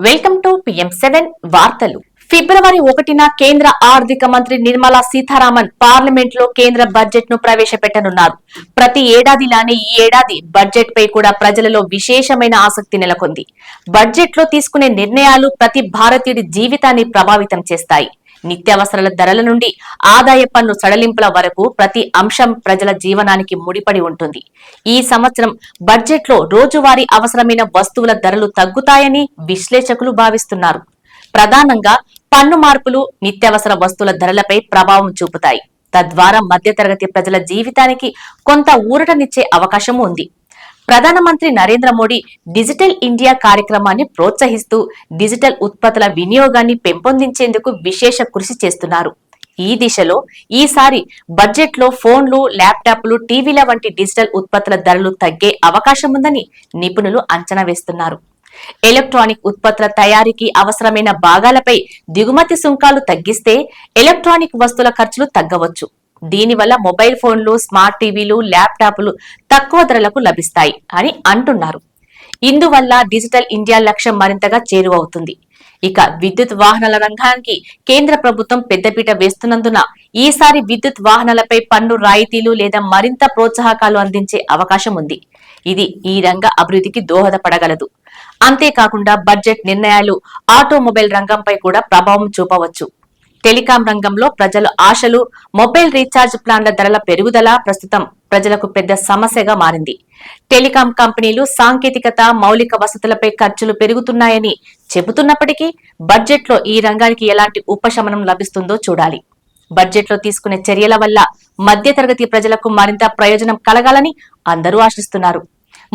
Welcome to PM7 వార్తలు. ఫిబ్రవరి 1న కేంద్ర ఆర్థిక మంత్రి నిర్మలా సీతారామన్ పార్లమెంట్ లో కేంద్ర బడ్జెట్ ను ప్రవేశపెట్టనున్నారు. ప్రతి ఏడాదిలానే ఈ ఏడాది బడ్జెట్ పై కూడా ప్రజలలో విశేషమైన ఆసక్తి నెలకొంది. బడ్జెట్ లో తీసుకునే నిర్ణయాలు ప్రతి భారతీయుడి జీవితాన్ని ప్రభావితం చేస్తాయి. నిత్యావసరాల ధరల నుండి ఆదాయ పన్ను సడలింపుల వరకు ప్రతి అంశం ప్రజల జీవనానికి ముడిపడి ఉంటుంది. ఈ సంవత్సరం బడ్జెట్ లో రోజువారీ అవసరమైన వస్తువుల ధరలు తగ్గుతాయని విశ్లేషకులు భావిస్తున్నారు. ప్రధానంగా పన్ను మార్పులు నిత్యావసర వస్తువుల ధరలపై ప్రభావం చూపుతాయి. తద్వారా మధ్యతరగతి ప్రజల జీవితానికి కొంత ఊరటనిచ్చే అవకాశం ఉంది. ప్రధానమంత్రి నరేంద్ర మోడీ డిజిటల్ ఇండియా కార్యక్రమాన్ని ప్రోత్సహిస్తూ డిజిటల్ ఉత్పత్తుల వినియోగాన్ని పెంపొందించేందుకు విశేష కృషి చేస్తున్నారు. ఈ దిశలో ఈసారి బడ్జెట్ లో ఫోన్లు, ల్యాప్టాప్లు, టీవీల వంటి డిజిటల్ ఉత్పత్తుల ధరలు తగ్గే అవకాశం ఉందని నిపుణులు అంచనా వేస్తున్నారు. ఎలక్ట్రానిక్ ఉత్పత్తుల తయారీకి అవసరమైన భాగాలపై దిగుమతి సుంకాలు తగ్గిస్తే ఎలక్ట్రానిక్ వస్తువుల ఖర్చులు తగ్గవచ్చు. దీనివల్ల మొబైల్ ఫోన్లు, స్మార్ట్ టీవీలు, ల్యాప్టాప్లు తక్కువ ధరలకు లభిస్తాయి అని అంటున్నారు. ఇందువల్ల డిజిటల్ ఇండియా లక్ష్యం మరింతగా చేరువవుతుంది. ఇక విద్యుత్ వాహనాల రంగానికి కేంద్ర ప్రభుత్వం పెద్దపీట వేస్తున్నందున ఈసారి విద్యుత్ వాహనాలపై పన్ను రాయితీలు లేదా మరింత ప్రోత్సాహకాలు అందించే అవకాశం ఉంది. ఇది ఈ రంగ అభివృద్ధికి దోహదపడగలదు. అంతేకాకుండా బడ్జెట్ నిర్ణయాలు ఆటోమొబైల్ రంగంపై కూడా ప్రభావం చూపవచ్చు. టెలికాం రంగంలో ప్రజల ఆశలు, మొబైల్ రీఛార్జ్ ప్లాన్ల ధరల పెరుగుదల ప్రస్తుతం ప్రజలకు పెద్ద సమస్యగా మారింది. టెలికాం కంపెనీలు సాంకేతికత, మౌలిక వసతులపై ఖర్చులు పెరుగుతున్నాయని చెబుతున్నప్పటికీ బడ్జెట్ లో ఈ రంగానికి ఎలాంటి ఉపశమనం లభిస్తుందో చూడాలి. బడ్జెట్ లో తీసుకునే చర్యల వల్ల మధ్యతరగతి ప్రజలకు మరింత ప్రయోజనం కలగాలని అందరూ ఆశిస్తున్నారు.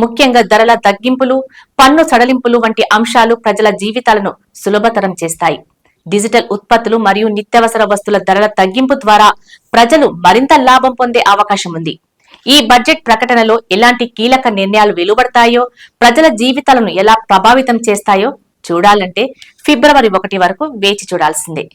ముఖ్యంగా ధరల తగ్గింపులు, పన్ను సడలింపులు వంటి అంశాలు ప్రజల జీవితాలను సులభతరం చేస్తాయి. డిజిటల్ ఉత్పత్తులు మరియు నిత్యావసర వస్తువుల ధరల తగ్గింపు ద్వారా ప్రజలు మరింత లాభం పొందే అవకాశం ఉంది. ఈ బడ్జెట్ ప్రకటనలో ఎలాంటి కీలక నిర్ణయాలు వెలువడతాయో, ప్రజల జీవితాలను ఎలా ప్రభావితం చేస్తాయో చూడాలంటే ఫిబ్రవరి 1 వరకు వేచి చూడాల్సిందే.